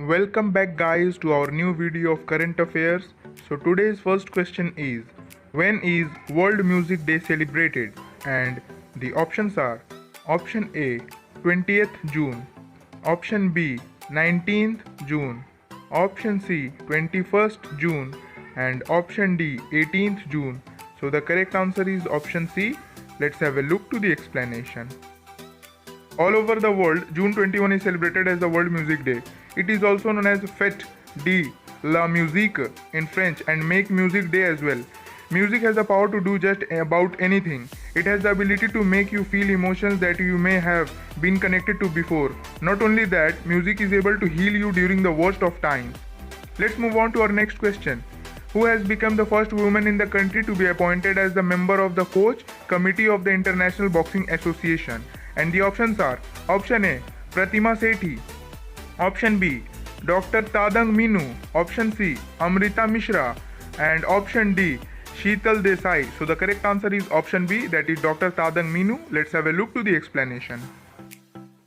Welcome back guys to our new video of current affairs. So today's first question is, when is World Music Day celebrated? And the options are option A 20th June, option B 19th June, option C 21st June, and option D 18th June. So the correct answer is option C. Let's have a look to the explanation. All over the world, June 21 is celebrated as the World Music Day. It is also known as Fête de la Musique in French and Make Music Day as well. Music has the power to do just about anything. It has the ability to make you feel emotions that you may have been connected to before. Not only that, music is able to heal you during the worst of times. Let's move on to our next question. Who has become the first woman in the country to be appointed as the member of the coach committee of the International Boxing Association? And the options are option A Pratima Sethi, option B Dr. Tadang Minu, option C Amrita Mishra, and option D Sheetal Desai. So the correct answer is option B, that is Dr. Tadang Minu. Let's have a look to the explanation.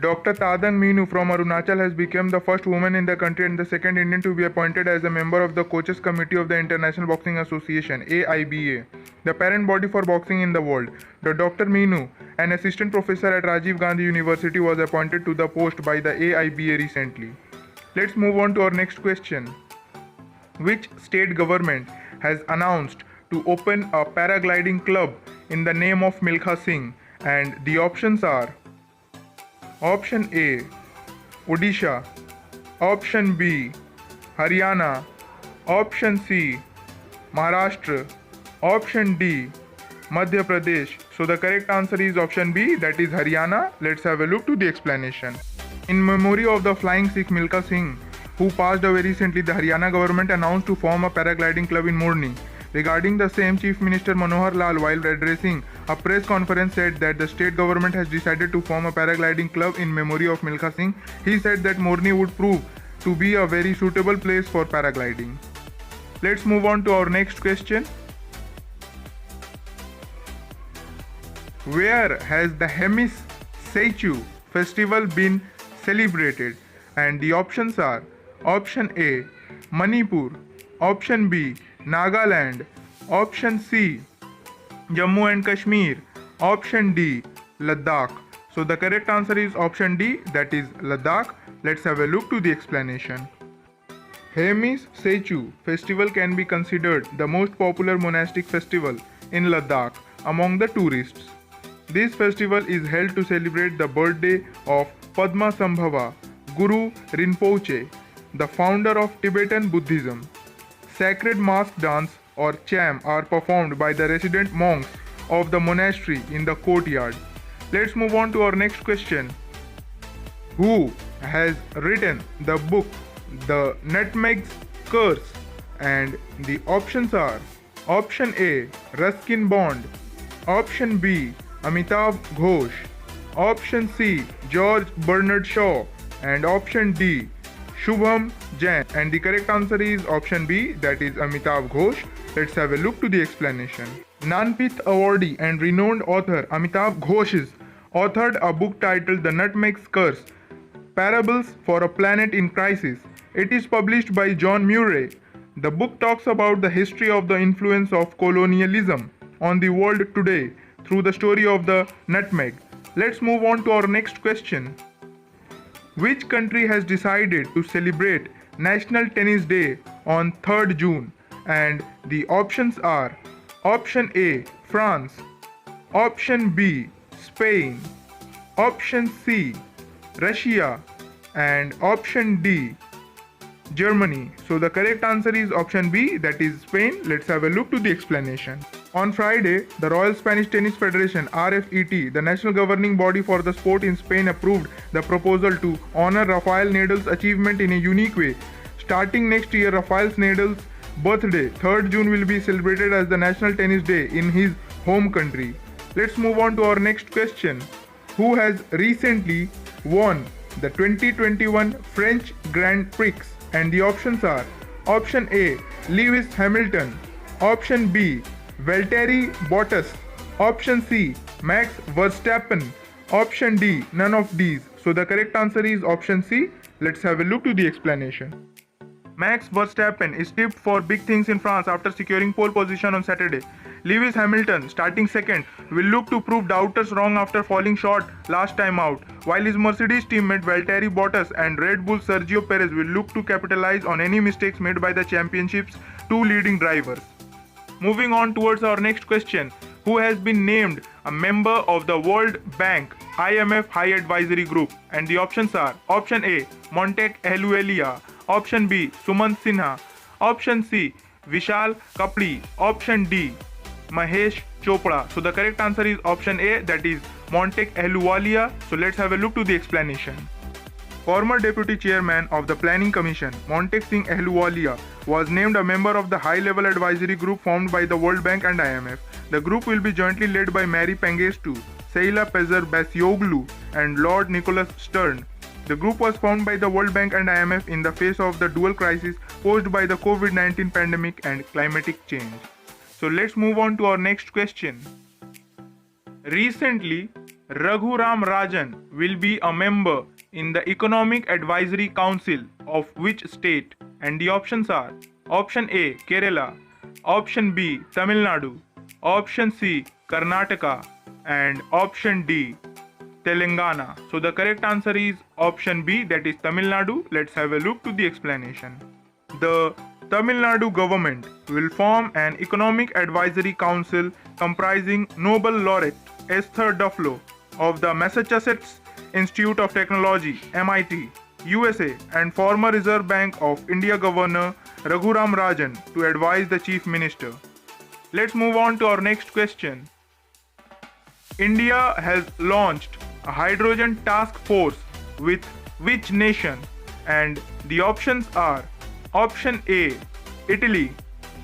Dr. Tadang Minu from Arunachal has become the first woman in the country and the second Indian to be appointed as a member of the Coaches Committee of the International Boxing Association (AIBA), the parent body for boxing in the world. The Dr. Minu, an assistant professor at Rajiv Gandhi University, was appointed to the post by the AIBA recently. Let's move on to our next question. Which state government has announced to open a paragliding club in the name of Milkha Singh? And the options are option A Odisha, option B Haryana, option C Maharashtra, option D Madhya Pradesh. So the correct answer is option B, that is Haryana. Let's have a look to the explanation. In memory of the flying Sikh Milkha Singh, who passed away recently, the Haryana government announced to form a paragliding club in Morni. Regarding the same, Chief Minister Manohar Lal, while addressing a press conference, said that the state government has decided to form a paragliding club in memory of Milkha Singh. He said that Morni would prove to be a very suitable place for paragliding. Let's move on to our next question. Where has the Hemis Seichu festival been celebrated? And the options are option A Manipur, option B Nagaland, option C Jammu and Kashmir, option D Ladakh. So the correct answer is option D, that is Ladakh. Let's have a look to the explanation. Hemis Seichu festival can be considered the most popular monastic festival in Ladakh among the tourists. This festival is held to celebrate the birthday of Padmasambhava Guru Rinpoche, the founder of Tibetan Buddhism. Sacred mask dance or cham are performed by the resident monks of the monastery in the courtyard. Let's move on to our next question. Who has written the book The Nutmeg's Curse? And the options are option A Ruskin Bond, option B Amitav Ghosh, option C George Bernard Shaw, and option D Shubham Jain. And the correct answer is option B, that is Amitav Ghosh. Let's have a look to the explanation. Jnanpith awardee and renowned author Amitav Ghosh has authored a book titled The Nutmeg's Curse, Parables for a Planet in Crisis. It is published by John Murray. The book talks about the history of the influence of colonialism on the world today through the story of the nutmeg. Let's move on to our next question. Which country has decided to celebrate National Tennis Day on 3rd June? And the options are option A France, option B Spain, option C Russia, and option D Germany. So the correct answer is option B, that is Spain. Let's have a look to the explanation. On Friday, the Royal Spanish Tennis Federation (RFET), the national governing body for the sport in Spain, approved the proposal to honor Rafael Nadal's achievement in a unique way. Starting next year, Rafael Nadal's birthday, 3rd June, will be celebrated as the National Tennis Day in his home country. Let's move on to our next question. Who has recently won the 2021 French Grand Prix? And the options are option A Lewis Hamilton, option B Valtteri Bottas, option C Max Verstappen, option D none of these. So the correct answer is option C, Let's have a look to the explanation. Max Verstappen is tipped for big things in France after securing pole position on Saturday. Lewis Hamilton, starting second, will look to prove doubters wrong after falling short last time out, while his Mercedes teammate Valtteri Bottas and Red Bull Sergio Perez will look to capitalize on any mistakes made by the championship's two leading drivers. Moving on towards our next question, who has been named a member of the World Bank IMF High Advisory Group? And the options are: option A, Montek Ahluwalia; option B, Sumant Sinha; option C, Vishal Kapdi; option D, Mahesh Chopra. So the correct answer is option A, that is Montek Ahluwalia. So let's have a look to the explanation. Former Deputy Chairman of the Planning Commission, Montek Singh Ahluwalia, was named a member of the high-level advisory group formed by the World Bank and IMF. The group will be jointly led by Mary Pangestu, Seila Pezer Basyoglu, and Lord Nicholas Stern. The group was formed by the World Bank and IMF in the face of the dual crisis posed by the COVID-19 pandemic and climatic change. So let's move on to our next question. Recently, Raghuram Rajan will be a member in the Economic Advisory Council of which state? And the options are: option A, Kerala; option B, Tamil Nadu; option C, Karnataka; and option D, Telangana. So the correct answer is option B, that is Tamil Nadu. Let's have a look to the explanation. The Tamil Nadu government will form an Economic Advisory Council comprising Nobel laureate Esther Duflo of the Massachusetts Institute of Technology (MIT), USA, and former Reserve Bank of India Governor Raghuram Rajan to advise the Chief Minister. Let's move on to our next question. India has launched a hydrogen task force with which nation? And the options are: option A, Italy;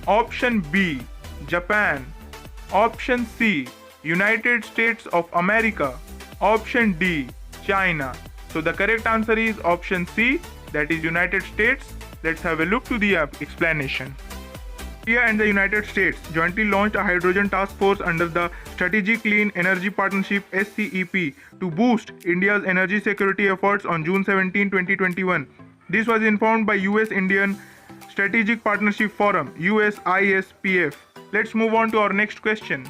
option B, Japan; option C, United States of America; option D, China. So the correct answer is option C, that is United States. Let's have a look to the explanation. India and the United States jointly launched a hydrogen task force under the Strategic Clean Energy Partnership (SCEP) to boost India's energy security efforts on June 17, 2021. This was informed by US-Indian Strategic Partnership Forum (USISPF). Let's move on to our next question.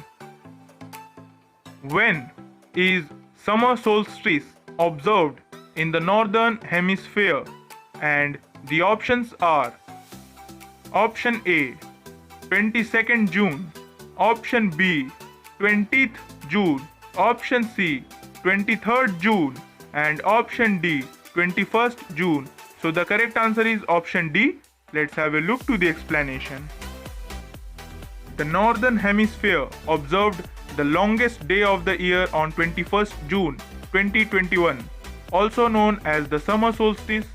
When is summer solstice observed in the northern hemisphere? And the options are: option A, 22nd June; option B, 20th June; option C, 23rd June; and option D, 21st June. So the correct answer is option D. Let's have a look to the explanation. The northern hemisphere observed the longest day of the year on 21st June 2021, also known as the summer solstice.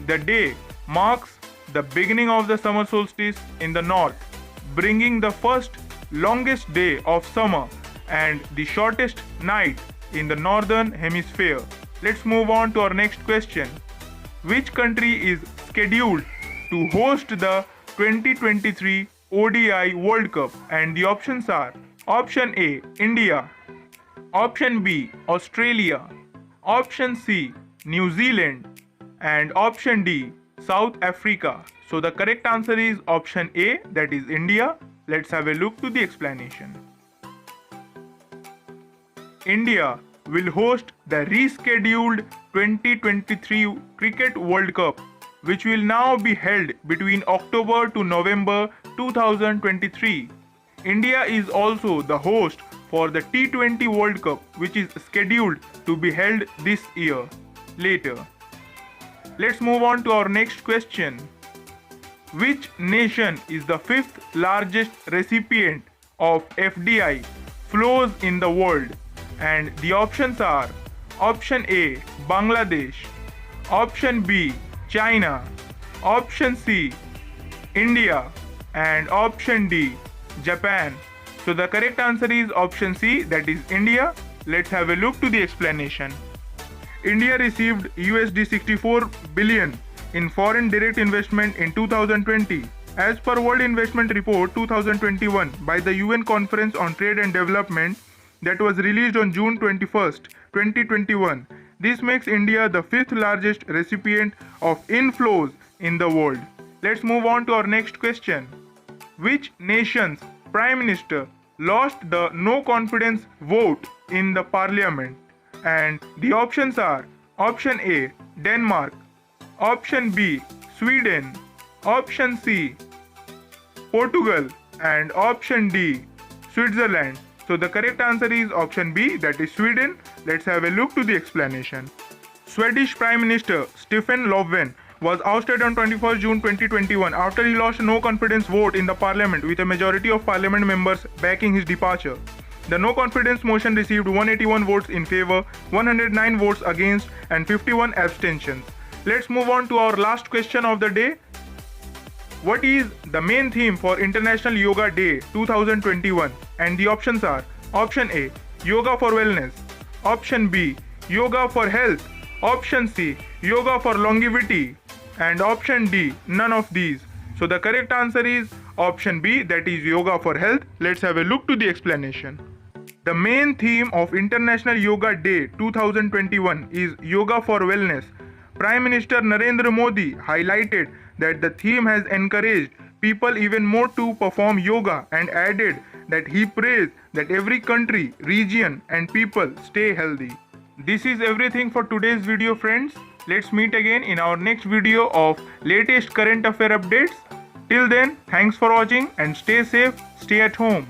The day marks the beginning of the summer solstice in the north, bringing the first longest day of summer and the shortest night in the northern hemisphere. Let's move on to our next question. Which country is scheduled to host the 2023 ODI World Cup? And the options are: option A, India; option B, Australia; option C, New Zealand; and option D, South Africa. So the correct answer is option A, that is India. Let's have a look to the explanation. India will host the rescheduled 2023 Cricket World Cup, which will now be held between October to November 2023. India is also the host for the T20 World Cup, which is scheduled to be held this year later. Let's move on to our next question. Which nation is the fifth largest recipient of FDI flows in the world? And the options are: option A, Bangladesh; option B, China; option C, India; and option D, Japan. So the correct answer is option C, that is India. Let's have a look to the explanation. India received USD 64 billion in foreign direct investment in 2020. As per World Investment Report 2021 by the UN Conference on Trade and Development that was released on June 21st, 2021, This makes India the fifth largest recipient of inflows in the world. Let's move on to our next question. Which nation's Prime Minister lost the no confidence vote in the parliament? And the options are option A, Denmark, option B, Sweden, option C, Portugal, and option D, Switzerland. So the correct answer is option B, that is Sweden. Let's have a look to the explanation. Swedish Prime Minister Stefan Löfven was ousted on 21st June 2021 after he lost a no confidence vote in the parliament with a majority of parliament members backing his departure. The no confidence motion received 181 votes in favor, 109 votes against, and 51 abstentions. Let's move on to our last question of the day. What is the main theme for International Yoga Day 2021? And the options are option A, Yoga for Wellness, option B, Yoga for Health, option C, Yoga for Longevity, and option D, none of these. So the correct answer is option B, that is Yoga for Health. Let's have a look to the explanation. The main theme of International Yoga Day 2021 is Yoga for Wellness. Prime Minister Narendra Modi highlighted that the theme has encouraged people even more to perform yoga and added that he prays that every country, region, and people stay healthy. This is everything for today's video, friends. Let's meet again in our next video of latest current affair updates. Till then, thanks for watching and stay safe, stay at home.